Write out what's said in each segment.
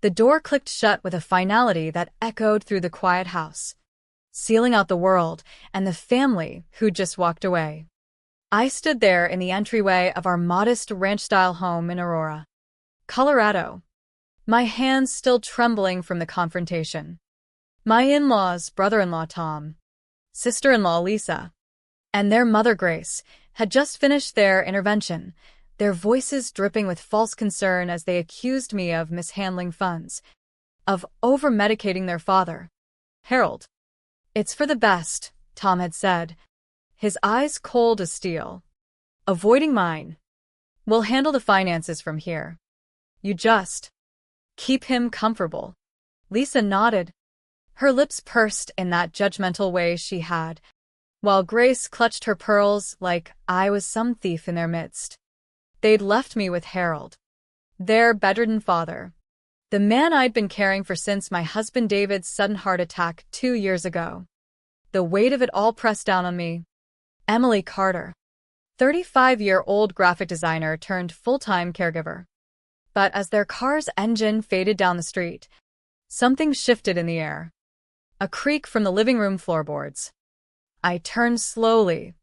The door clicked shut with a finality that echoed through the quiet house, sealing out the world and the family who'd just walked away. I stood there in the entryway of our modest ranch-style home in Aurora, Colorado, my hands still trembling from the confrontation. My in-laws, brother-in-law Tom, sister-in-law Lisa, and their mother Grace had just finished their intervention, their voices dripping with false concern as they accused me of mishandling funds, of over-medicating their father, Harold. "It's for the best," Tom had said, his eyes cold as steel, avoiding mine. "We'll handle the finances from here. You just keep him comfortable." Lisa nodded, her lips pursed in that judgmental way she had, while Grace clutched her pearls like I was some thief in their midst. They'd left me with Harold, their bedridden father, the man I'd been caring for since my husband David's sudden heart attack 2 years ago. The weight of it all pressed down on me. Emily Carter, 35-year-old graphic designer turned full-time caregiver. But as their car's engine faded down the street, something shifted in the air. A creak from the living room floorboards. I turned slowly,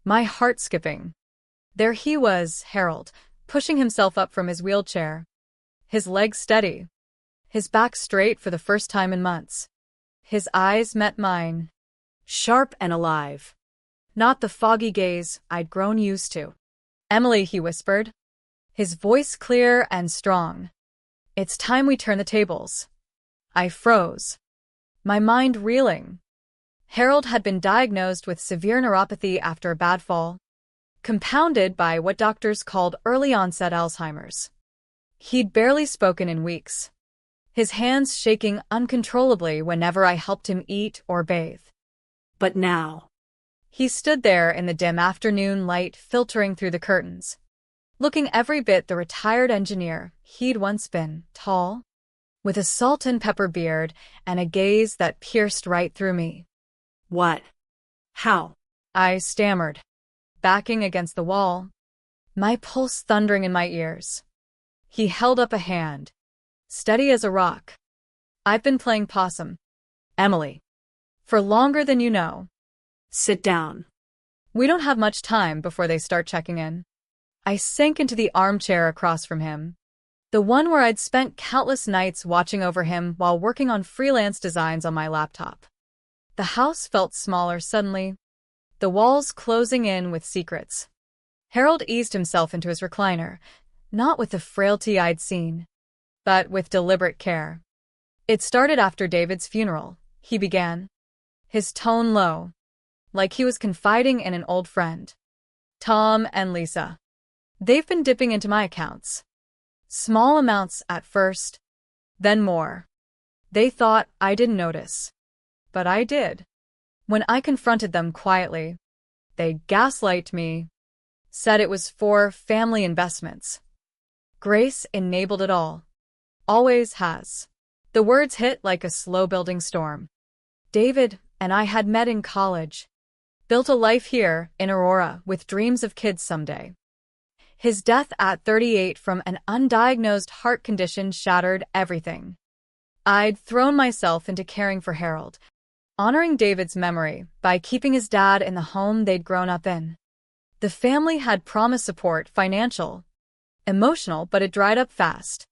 my heart skipping. There he was, Harold, pushing himself up from his wheelchair, his legs steady, his back straight for the first time in months. His eyes met mine, sharp and alive, not the foggy gaze I'd grown used to. "Emily," he whispered, his voice clear and strong. "It's time we turn the tables." I froze, my mind reeling. Harold had been diagnosed with severe neuropathy after a bad fall, compounded by what doctors called early-onset Alzheimer's. He'd barely spoken in weeks, his hands shaking uncontrollably whenever I helped him eat or bathe. But now, he stood there in the dim afternoon light filtering through the curtains, looking every bit the retired engineer he'd once been, tall, with a salt and pepper beard and a gaze that pierced right through me. "What? How?" I stammered, backing against the wall, my pulse thundering in my ears. He held up a hand, steady as a rock. "I've been playing possum, Emily, for longer than you know. Sit down. We don't have much time before they start checking in." I sank into the armchair across from him, the one where I'd spent countless nights watching over him while working on freelance designs on my laptop. The house felt smaller suddenly, the walls closing in with secrets. Harold eased himself into his recliner, not with the frailty I'd seen, but with deliberate care. "It started after David's funeral," he began, his tone low, like he was confiding in an old friend. "Tom and Lisa, they've been dipping into my accounts. Small amounts at first, then more. They thought I didn't notice, but I did. When I confronted them quietly, they gaslighted me, said it was for family investments. Grace enabled it all. Always has." The words hit like a slow-building storm. David and I had met in college, built a life here in Aurora with dreams of kids someday. His death at 38 from an undiagnosed heart condition shattered everything. I'd thrown myself into caring for Harold, honoring David's memory by keeping his dad in the home they'd grown up in. The family had promised support, financial, emotional, but it dried up fast.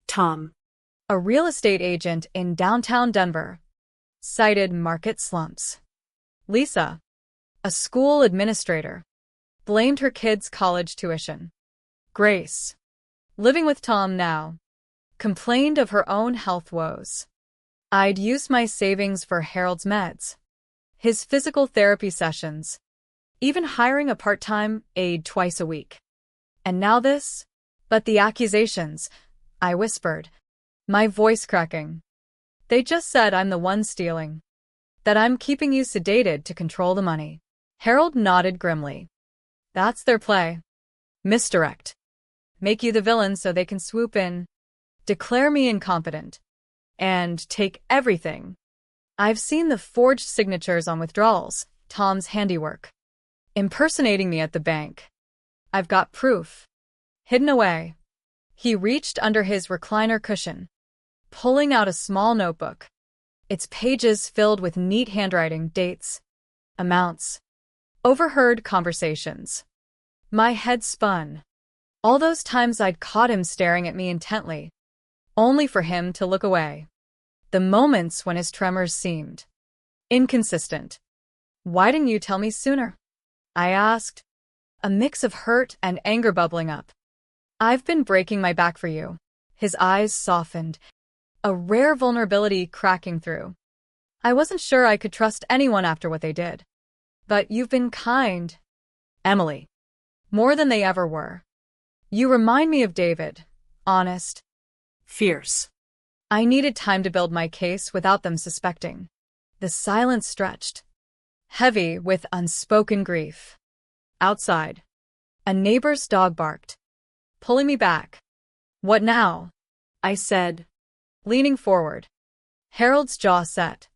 Tom, a real estate agent in downtown Denver, cited market slumps. Lisa, a school administrator, blamed her kids' college tuition. Grace, living with Tom now, complained of her own health woes. I'd used my savings for Harold's meds, his physical therapy sessions, even hiring a part-time aide twice a week. And now this? "But the accusations," I whispered, my voice cracking. "They just said I'm the one stealing, that I'm keeping you sedated to control the money." Harold nodded grimly. "That's their play. Misdirect. Make you the villain so they can swoop in, declare me incompetent, and take everything. I've seen the forged signatures on withdrawals, Tom's handiwork, impersonating me at the bank. I've got proof, hidden away." He reached under his recliner cushion, pulling out a small notebook, its pages filled with neat handwriting, dates, amounts, overheard conversations. My head spun. All those times I'd caught him staring at me intently, only for him to look away. The moments when his tremors seemed inconsistent. "Why didn't you tell me sooner?" I asked, a mix of hurt and anger bubbling up. "I've been breaking my back for you." His eyes softened, a rare vulnerability cracking through. "I wasn't sure I could trust anyone after what they did. But you've been kind, Emily. More than they ever were. You remind me of David, honest, fierce." I needed time to build my case without them suspecting. The silence stretched, heavy with unspoken grief. Outside, a neighbor's dog barked, pulling me back. "What now?" I said, leaning forward. Harold's jaw set.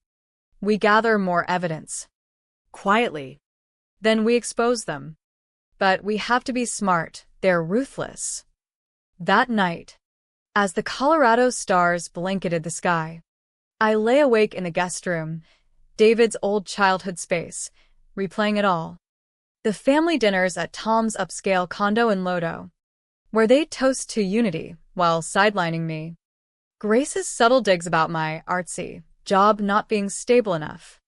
"We gather more evidence. Quietly. Then we expose them. But we have to be smart. They're ruthless." That night, as the Colorado stars blanketed the sky, I lay awake in the guest room, David's old childhood space, replaying it all. The family dinners at Tom's upscale condo in Lodo, where they'd toast to unity while sidelining me. Grace's subtle digs about my artsy job not being stable enough.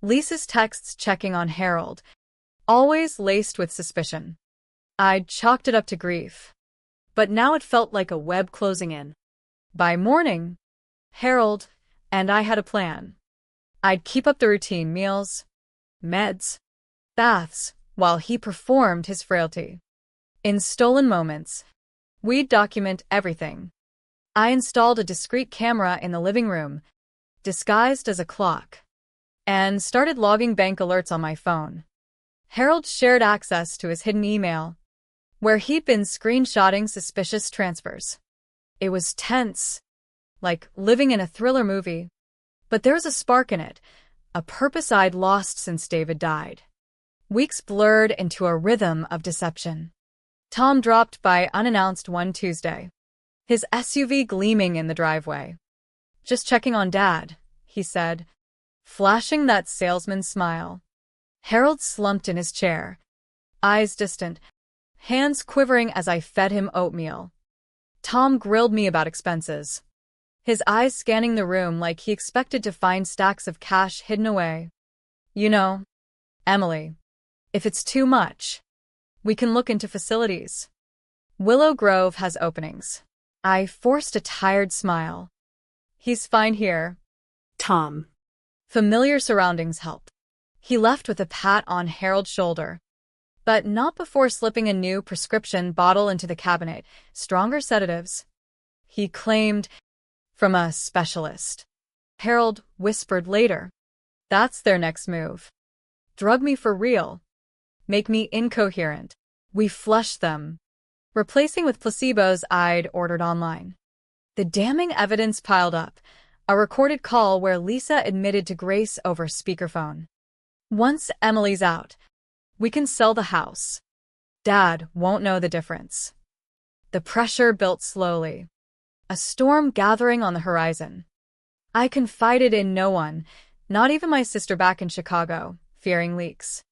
Lisa's texts checking on Harold, always laced with suspicion. I'd chalked it up to grief, but now it felt like a web closing in. By morning, Harold and I had a plan. I'd keep up the routine: meals, meds, baths, while he performed his frailty. In stolen moments, we'd document everything. I installed a discreet camera in the living room, disguised as a clock, and started logging bank alerts on my phone. Harold shared access to his hidden email, where he'd been screenshotting suspicious transfers. It was tense, like living in a thriller movie, but there was a spark in it, a purpose I'd lost since David died. Weeks blurred into a rhythm of deception. Tom dropped by unannounced one Tuesday, his SUV gleaming in the driveway. "Just checking on Dad," he said, flashing that salesman smile. Harold slumped in his chair, eyes distant, hands quivering as I fed him oatmeal. Tom grilled me about expenses, his eyes scanning the room like he expected to find stacks of cash hidden away. "You know, Emily, if it's too much, we can look into facilities. Willow Grove has openings." I forced a tired smile. "He's fine here, Tom." Familiar surroundings helped. He left with a pat on Harold's shoulder, but not before slipping a new prescription bottle into the cabinet. "Stronger sedatives," he claimed, "from a specialist." Harold whispered later. "That's their next move. Drug me for real. Make me incoherent." We flushed them, replacing with placebos I'd ordered online. The damning evidence piled up, a recorded call where Lisa admitted to Grace over speakerphone. "Once Emily's out, we can sell the house. Dad won't know the difference." The pressure built slowly, a storm gathering on the horizon. I confided in no one, not even my sister back in Chicago, fearing leaks.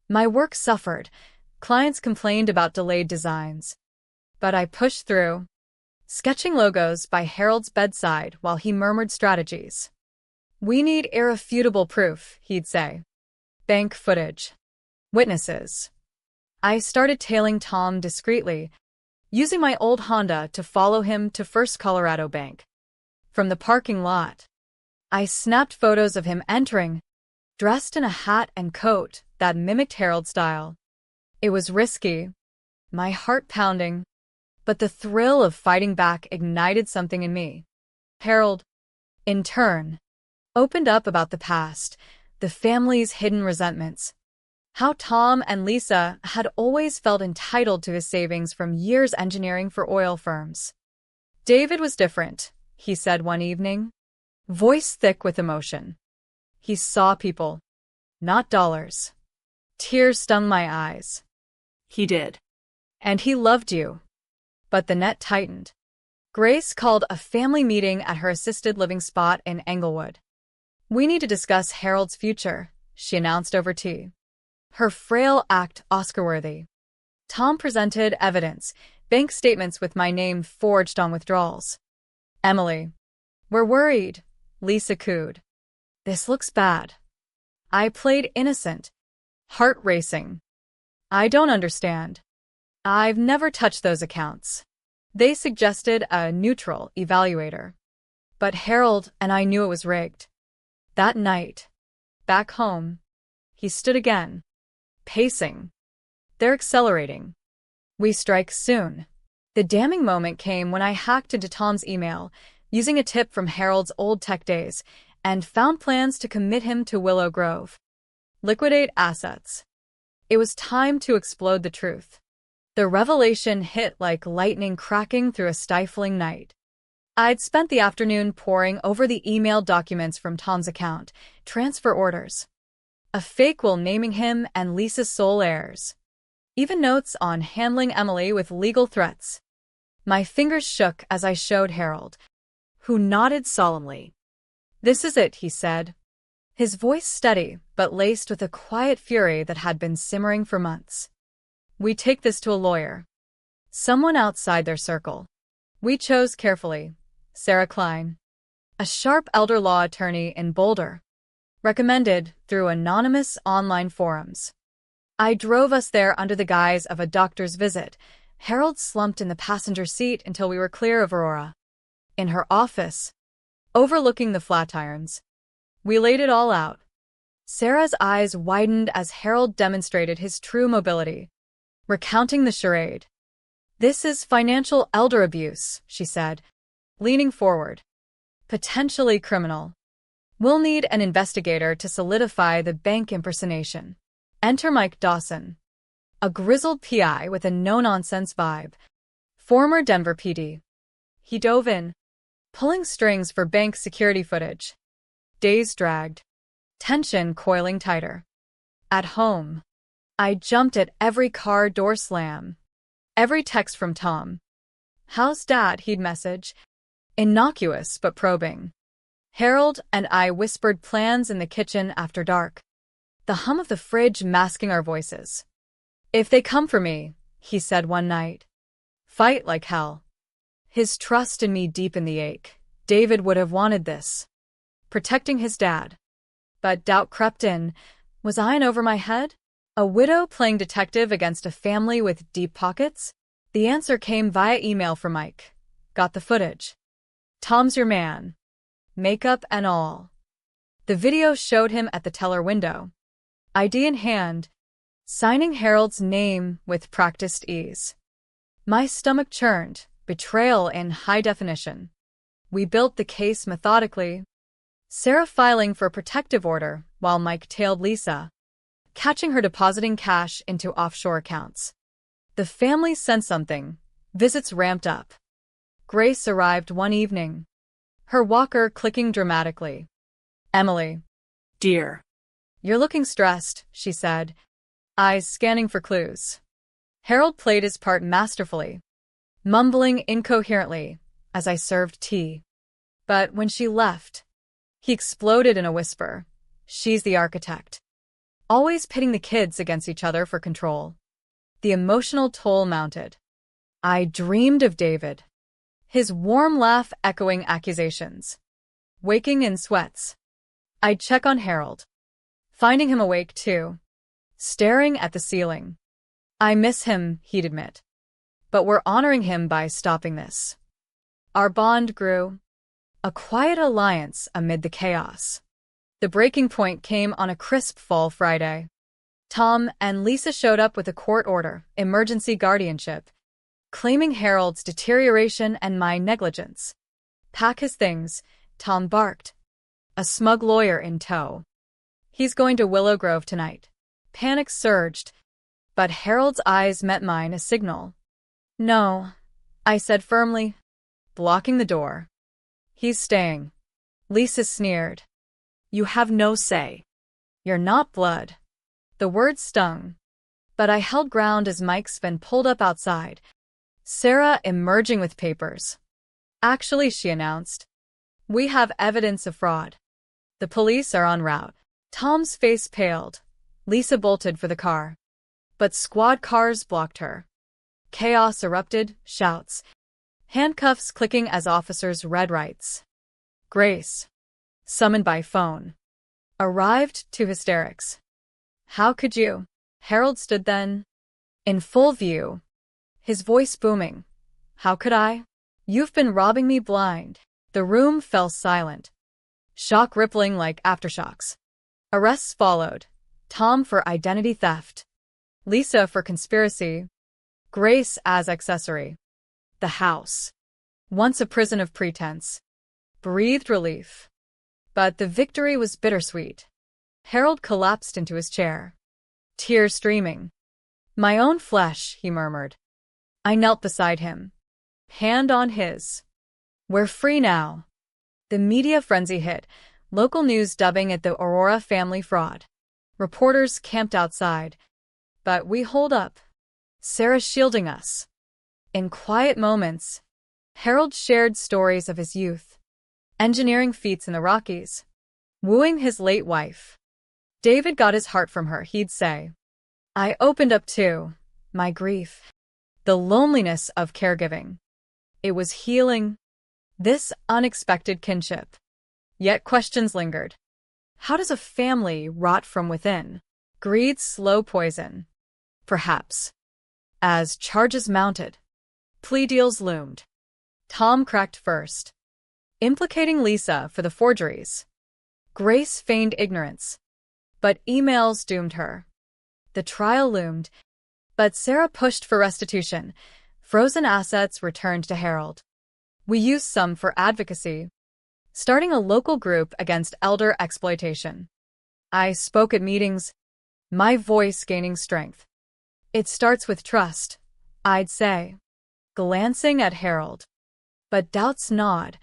My work suffered. Clients complained about delayed designs. But I pushed through, sketching logos by Harold's bedside while he murmured strategies. "We need irrefutable proof," he'd say. "Bank footage. Witnesses." I started tailing Tom discreetly, using my old Honda to follow him to First Colorado Bank. From the parking lot, I snapped photos of him entering, dressed in a hat and coat that mimicked Harold's style. It was risky, my heart pounding, but the thrill of fighting back ignited something in me. Harold, in turn, opened up about the past, the family's hidden resentments, how Tom and Lisa had always felt entitled to his savings from years engineering for oil firms. "David was different," he said one evening, voice thick with emotion. "He saw people, not dollars." Tears stung my eyes. "He did. And he loved you." But the net tightened. Grace called a family meeting at her assisted living spot in Englewood. "We need to discuss Harold's future," she announced over tea. Her frail act Oscar-worthy. Tom presented evidence, bank statements with my name forged on withdrawals. "Emily, we're worried," Lisa cooed. "This looks bad." I played innocent, heart racing. "I don't understand. I've never touched those accounts." They suggested a neutral evaluator. But Harold and I knew it was rigged. That night, back home, he stood again, pacing. "They're accelerating. We strike soon." The damning moment came when I hacked into Tom's email, using a tip from Harold's old tech days, and found plans to commit him to Willow Grove. Liquidate assets. It was time to explode the truth. The revelation hit like lightning cracking through a stifling night. I'd spent the afternoon poring over the emailed documents from Tom's account, transfer orders, a fake will naming him and Lisa's sole heirs, even notes on handling Emily with legal threats. My fingers shook as I showed Harold, who nodded solemnly. "This is it," he said, his voice steady but laced with a quiet fury that had been simmering for months. "We take this to a lawyer. Someone outside their circle. We chose carefully. Sarah Klein, a sharp elder law attorney in Boulder. Recommended through anonymous online forums." I drove us there under the guise of a doctor's visit. Harold slumped in the passenger seat until we were clear of Aurora. In her office, overlooking the Flatirons, we laid it all out. Sarah's eyes widened as Harold demonstrated his true mobility, recounting the charade. "This is financial elder abuse," she said, leaning forward. "Potentially criminal. We'll need an investigator to solidify the bank impersonation." Enter Mike Dawson, a grizzled PI with a no-nonsense vibe, former Denver PD. He dove in, pulling strings for bank security footage. Days dragged, tension coiling tighter. At home, I jumped at every car door slam, every text from Tom. "How's Dad?" he'd message. Innocuous but probing. Harold and I whispered plans in the kitchen after dark, the hum of the fridge masking our voices. "If they come for me," he said one night, "fight like hell." His trust in me deepened the ache. David would have wanted this, protecting his dad. But doubt crept in. Was I in over my head? A widow playing detective against a family with deep pockets? The answer came via email from Mike. "Got the footage. Tom's your man. Makeup and all." The video showed him at the teller window, ID in hand, signing Harold's name with practiced ease. My stomach churned, betrayal in high definition. We built the case methodically, Sarah filing for a protective order while Mike tailed Lisa, catching her depositing cash into offshore accounts. The family sensed something. Visits ramped up. Grace arrived one evening, her walker clicking dramatically. "Emily, dear, you're looking stressed," she said, eyes scanning for clues. Harold played his part masterfully, mumbling incoherently as I served tea. But when she left, he exploded in a whisper. "She's the architect. Always pitting the kids against each other for control." The emotional toll mounted. I dreamed of David, his warm laugh echoing accusations. Waking in sweats, I'd check on Harold, finding him awake too, staring at the ceiling. "I miss him," he'd admit. "But we're honoring him by stopping this." Our bond grew, a quiet alliance amid the chaos. The breaking point came on a crisp fall Friday. Tom and Lisa showed up with a court order, emergency guardianship, claiming Harold's deterioration and my negligence. "Pack his things," Tom barked, a smug lawyer in tow. "He's going to Willow Grove tonight." Panic surged, but Harold's eyes met mine, a signal. "No," I said firmly, blocking the door. "He's staying." Lisa sneered. "You have no say. You're not blood." The words stung, but I held ground as Mike's been pulled up outside, Sarah emerging with papers. Actually, she announced, we have evidence of fraud. The police are en route. Tom's face paled. Lisa bolted for the car. But squad cars blocked her. Chaos erupted, shouts. Handcuffs clicking as officers read rights. Grace, summoned by phone, arrived to hysterics. How could you? Harold stood then, in full view, his voice booming. How could I? You've been robbing me blind. The room fell silent, shock rippling like aftershocks. Arrests followed. Tom for identity theft, Lisa for conspiracy, Grace as accessory. The house, once a prison of pretense, breathed relief. But the victory was bittersweet. Harold collapsed into his chair, tears streaming. My own flesh, he murmured. I knelt beside him, hand on his. We're free now. The media frenzy hit, local news dubbing it the Aurora family fraud. Reporters camped outside. But we hold up. Sarah shielding us. In quiet moments, Harold shared stories of his youth, engineering feats in the Rockies, wooing his late wife. David got his heart from her, he'd say. I opened up too, my grief, the loneliness of caregiving. It was healing, this unexpected kinship. Yet questions lingered. How does a family rot from within? Greed's slow poison. Perhaps. As charges mounted, plea deals loomed. Tom cracked first, implicating Lisa for the forgeries. Grace feigned ignorance, but emails doomed her. The trial loomed, but Sarah pushed for restitution. Frozen assets returned to Harold. We used some for advocacy, starting a local group against elder exploitation. I spoke at meetings, my voice gaining strength. It starts with trust, I'd say, glancing at Harold. But doubts gnawed.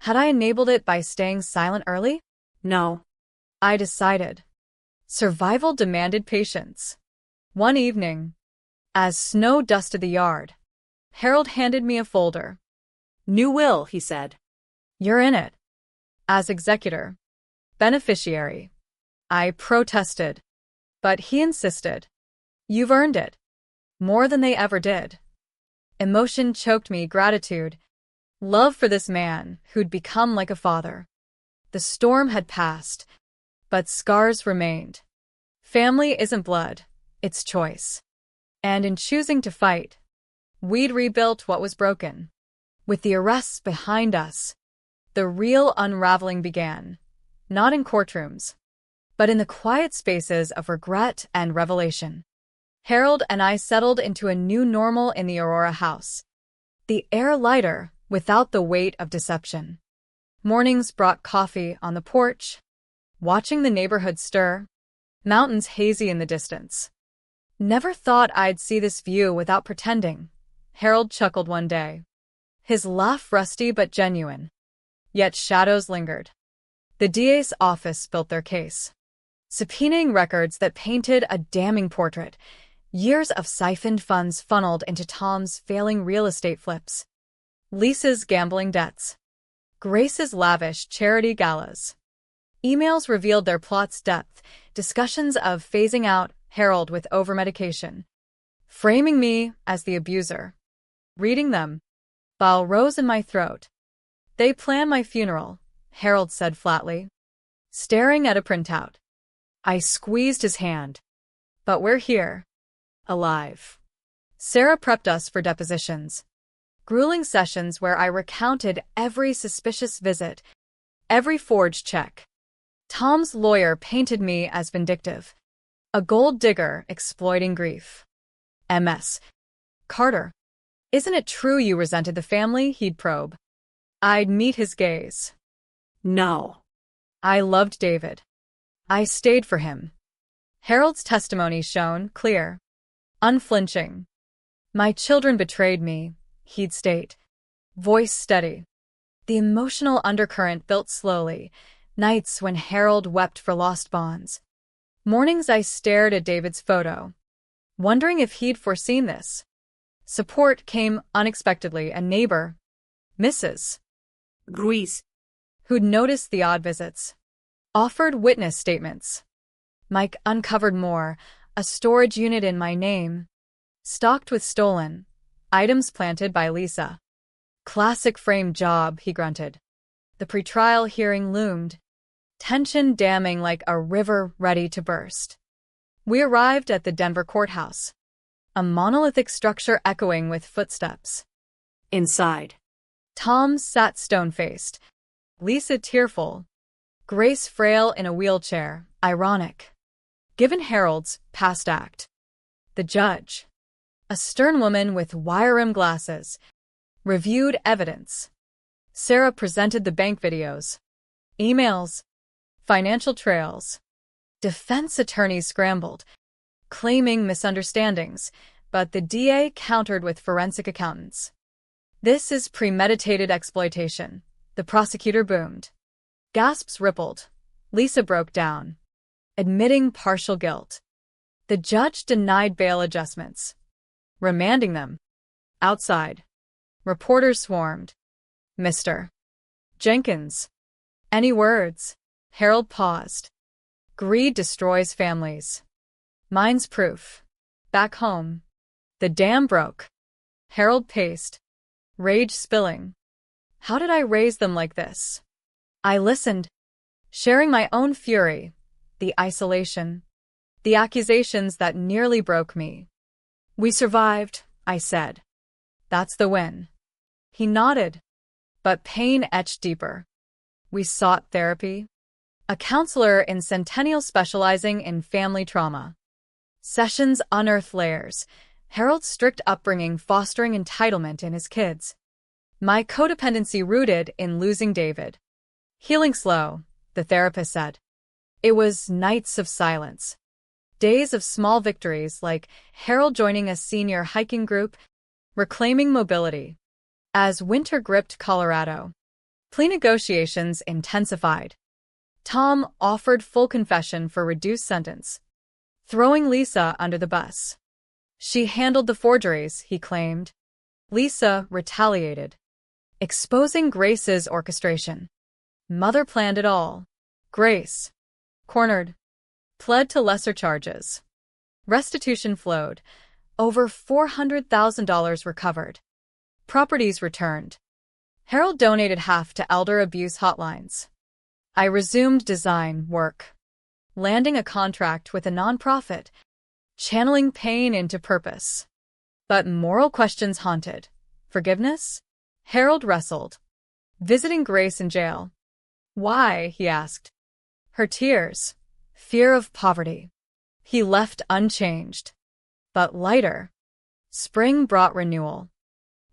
Had I enabled it by staying silent early? No. I decided. Survival demanded patience. One evening, as snow dusted the yard, Harold handed me a folder. New will, he said. You're in it. As executor. Beneficiary. I protested. But he insisted. You've earned it. More than they ever did. Emotion choked me, gratitude. Love for this man, who'd become like a father. The storm had passed, but scars remained. Family isn't blood, it's choice. And in choosing to fight, we'd rebuilt what was broken. With the arrests behind us, the real unraveling began, not in courtrooms, but in the quiet spaces of regret and revelation. Harold and I settled into a new normal in the Aurora house. The air lighter, without the weight of deception. Mornings brought coffee on the porch, watching the neighborhood stir, mountains hazy in the distance. Never thought I'd see this view without pretending, Harold chuckled one day. His laugh rusty but genuine. Yet shadows lingered. The DA's office built their case, subpoenaing records that painted a damning portrait. Years of siphoned funds funneled into Tom's failing real estate flips, Lisa's gambling debts, Grace's lavish charity galas. Emails revealed their plot's depth, discussions of phasing out Harold with overmedication, framing me as the abuser. Reading them, bile rose in my throat. They plan my funeral, Harold said flatly, staring at a printout. I squeezed his hand. But we're here. Alive. Sarah prepped us for depositions. Grueling sessions where I recounted every suspicious visit, every forged check. Tom's lawyer painted me as vindictive, a gold digger exploiting grief. MS. Carter. Isn't it true you resented the family? He'd probe. I'd meet his gaze. No. I loved David. I stayed for him. Harold's testimony shone clear, unflinching. My children betrayed me, he'd state, voice steady. The emotional undercurrent built slowly, nights when Harold wept for lost bonds. Mornings I stared at David's photo, wondering if he'd foreseen this. Support came unexpectedly, a neighbor, Mrs. Ruiz. who'd noticed the odd visits, offered witness statements. Mike uncovered more, a storage unit in my name, stocked with stolen items planted by Lisa. Classic frame job, he grunted. The pretrial hearing loomed, tension damming like a river ready to burst. We arrived at the Denver courthouse, a monolithic structure echoing with footsteps. Inside. Tom sat stone-faced, Lisa tearful, Grace frail in a wheelchair, ironic. Given Harold's past act. The judge, a stern woman with wire-rimmed glasses, reviewed evidence. Sarah presented the bank videos, emails, financial trails. Defense attorneys scrambled, claiming misunderstandings, but the DA countered with forensic accountants. This is premeditated exploitation, the prosecutor boomed. Gasps rippled. Lisa broke down, admitting partial guilt. The judge denied bail adjustments, remanding them. Outside, reporters swarmed. Mr. Jenkins. Any words? Harold paused. Greed destroys families. Mine's proof. Back home. The dam broke. Harold paced, rage spilling. How did I raise them like this? I listened, sharing my own fury, the isolation, the accusations that nearly broke me. We survived, I said. That's the win. He nodded, but pain etched deeper. We sought therapy. A counselor in Centennial specializing in family trauma. Sessions unearthed layers, Harold's strict upbringing fostering entitlement in his kids. My codependency rooted in losing David. Healing slow, the therapist said. It was nights of silence. Days of small victories like Harold joining a senior hiking group, reclaiming mobility. As winter gripped Colorado, plea negotiations intensified. Tom offered full confession for reduced sentence, throwing Lisa under the bus. She handled the forgeries, he claimed. Lisa retaliated, exposing Grace's orchestration. Mother planned it all. Grace, cornered, pled to lesser charges. Restitution flowed. Over $400,000 recovered. Properties returned. Harold donated half to elder abuse hotlines. I resumed design work, landing a contract with a nonprofit, channeling pain into purpose. But moral questions haunted. Forgiveness? Harold wrestled, visiting Grace in jail. Why? He asked. Her tears, fear of poverty. He left unchanged, but lighter. Spring brought renewal.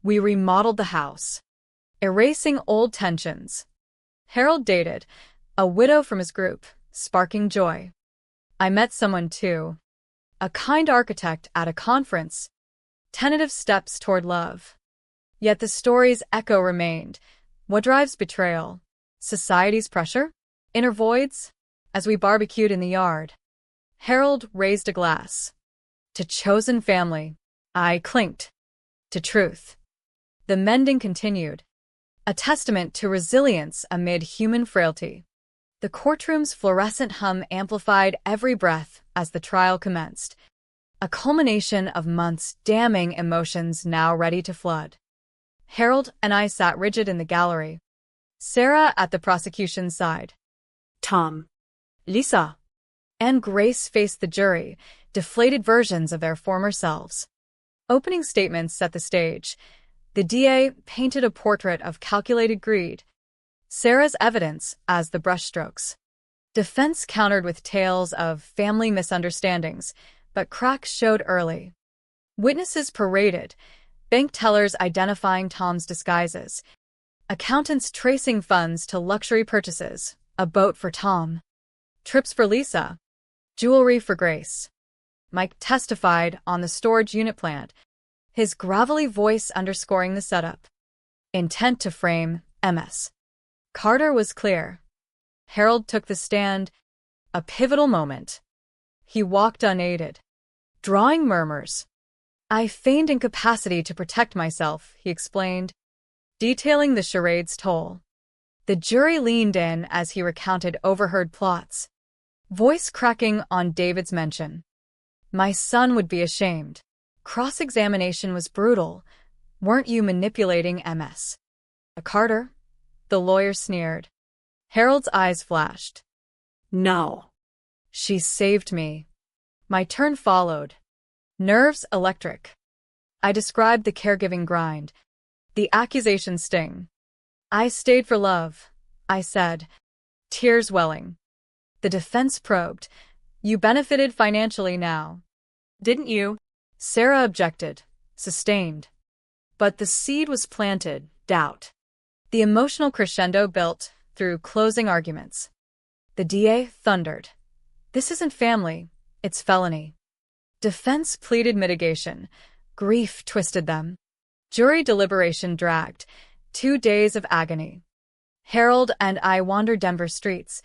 We remodeled the house, erasing old tensions. Harold dated, a widow from his group, sparking joy. I met someone too, a kind architect at a conference, tentative steps toward love. Yet the story's echo remained. What drives betrayal? Society's pressure? Inner voids? As we barbecued in the yard, Harold raised a glass. To chosen family. I clinked. To truth. The mending continued, a testament to resilience amid human frailty. The courtroom's fluorescent hum amplified every breath as the trial commenced, a culmination of months damning emotions now ready to flood. Harold and I sat rigid in the gallery, Sarah at the prosecution's side. Tom. Lisa. And Grace faced the jury, deflated versions of their former selves. Opening statements set the stage. The DA painted a portrait of calculated greed. Sarah's evidence as the brushstrokes. Defense countered with tales of family misunderstandings, but cracks showed early. Witnesses paraded, bank tellers identifying Tom's disguises, accountants tracing funds to luxury purchases, a boat for Tom, trips for Lisa, jewelry for Grace. Mike testified on the storage unit plant, his gravelly voice underscoring the setup. Intent to frame MS. Carter was clear. Harold took the stand, a pivotal moment. He walked unaided, drawing murmurs. I feigned incapacity to protect myself, he explained. detailing the charade's toll. The jury leaned in as he recounted overheard plots, voice cracking on David's mention. My son would be ashamed. Cross-examination was brutal. Weren't you manipulating MS? Carter? The lawyer sneered. Harold's eyes flashed. No. She saved me. My turn followed. Nerves electric. I described the caregiving grind, the accusation sting. I stayed for love, I said, tears welling. The defense probed. You benefited financially now. Didn't you? Sarah objected, sustained. But the seed was planted, doubt. The emotional crescendo built through closing arguments. The DA thundered. This isn't family, it's felony. Defense pleaded mitigation. Grief twisted them. Jury deliberation dragged. 2 days of agony. Harold and I wandered Denver streets,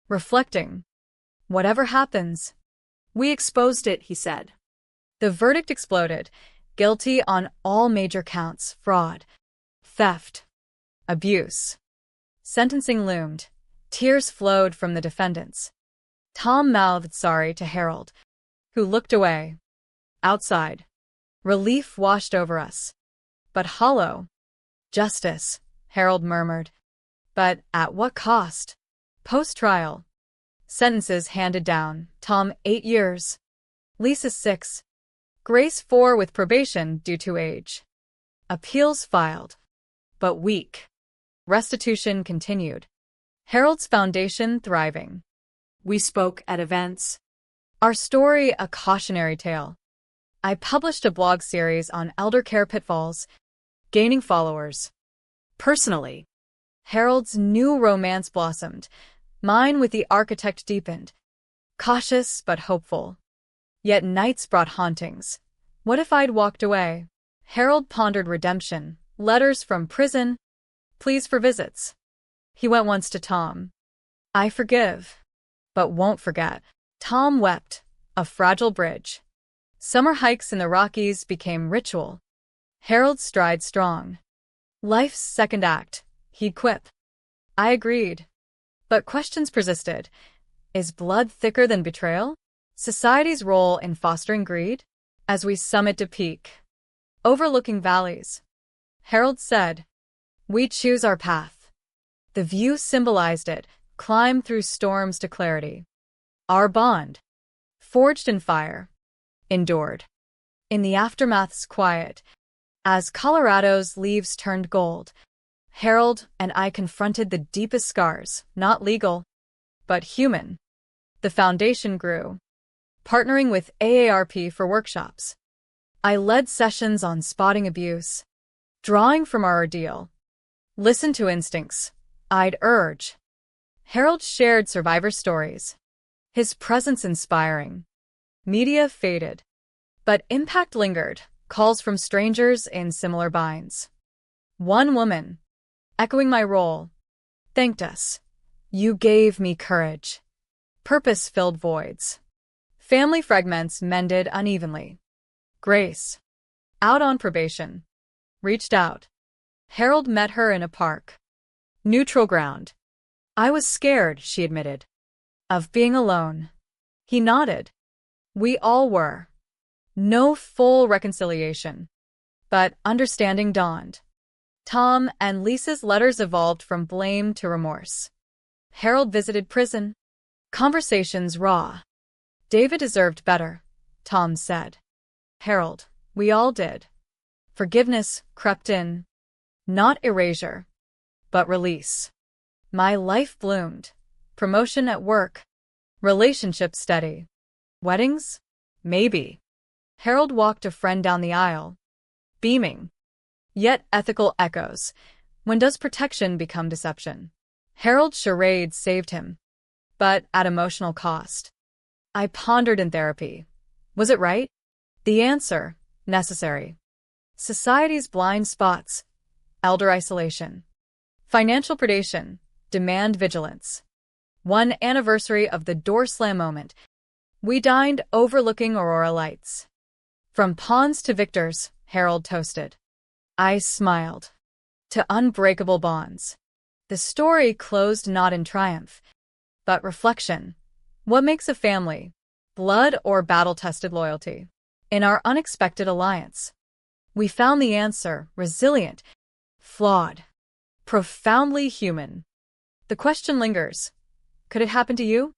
reflecting. Whatever happens. We exposed it, he said. The verdict exploded. Guilty on all major counts: fraud, theft, abuse. Sentencing loomed. Tears flowed from the defendants. Tom mouthed sorry to Harold, who looked away. Outside, relief washed over us. But hollow. Justice, Harold murmured. But at what cost? Post-trial. Sentences handed down. Tom 8 years. Lisa 6. Grace 4 with probation due to age. Appeals filed. But weak. Restitution continued. Harold's foundation thriving. We spoke at events. Our story a cautionary tale. I published a blog series on elder care pitfalls, gaining followers. Personally, Harold's new romance blossomed. Mine with the architect deepened. Cautious but hopeful. Yet nights brought hauntings. What if I'd walked away? Harold pondered redemption, letters from prison, pleas for visits. He went once to Tom. I forgive, but won't forget. Tom wept, a fragile bridge. Summer hikes in the Rockies became ritual. Harold's stride strong. Life's second act, he'd quip. I agreed. But questions persisted. Is blood thicker than betrayal? Society's role in fostering greed? As we summit to peak, overlooking valleys, Harold said, we choose our path. The view symbolized it, climb through storms to clarity. Our bond, forged in fire, endured. In the aftermath's quiet, as Colorado's leaves turned gold, Harold and I confronted the deepest scars, not legal, but human. The foundation grew, partnering with AARP for workshops. I led sessions on spotting abuse, drawing from our ordeal. Listen to instincts, I'd urge. Harold shared survivor stories, his presence inspiring. Media faded, but impact lingered, calls from strangers in similar binds. One woman, echoing my role, thanked us. You gave me courage. Purpose filled voids. Family fragments mended unevenly. Grace, out on probation, reached out. Harold met her in a park. Neutral ground. I was scared, she admitted, of being alone. He nodded. We all were. No full reconciliation, but understanding dawned. Tom and Lisa's letters evolved from blame to remorse. Harold visited prison. Conversations raw. David deserved better, Tom said. Harold, we all did. Forgiveness crept in. Not erasure, but release. My life bloomed. Promotion at work. Relationship steady. Weddings? Maybe. Harold walked a friend down the aisle, beaming. Yet ethical echoes. When does protection become deception? Harold's charade saved him, but at emotional cost. I pondered in therapy. Was it right? The answer, necessary. Society's blind spots, elder isolation, financial predation, demand vigilance. One anniversary of the door slam moment, we dined overlooking Aurora lights. From pawns to victors, Harold toasted. I smiled. to unbreakable bonds. The story closed not in triumph, but reflection. What makes a family? Blood or battle-tested loyalty? In our unexpected alliance, we found the answer: resilient, flawed, profoundly human. The question lingers. Could it happen to you?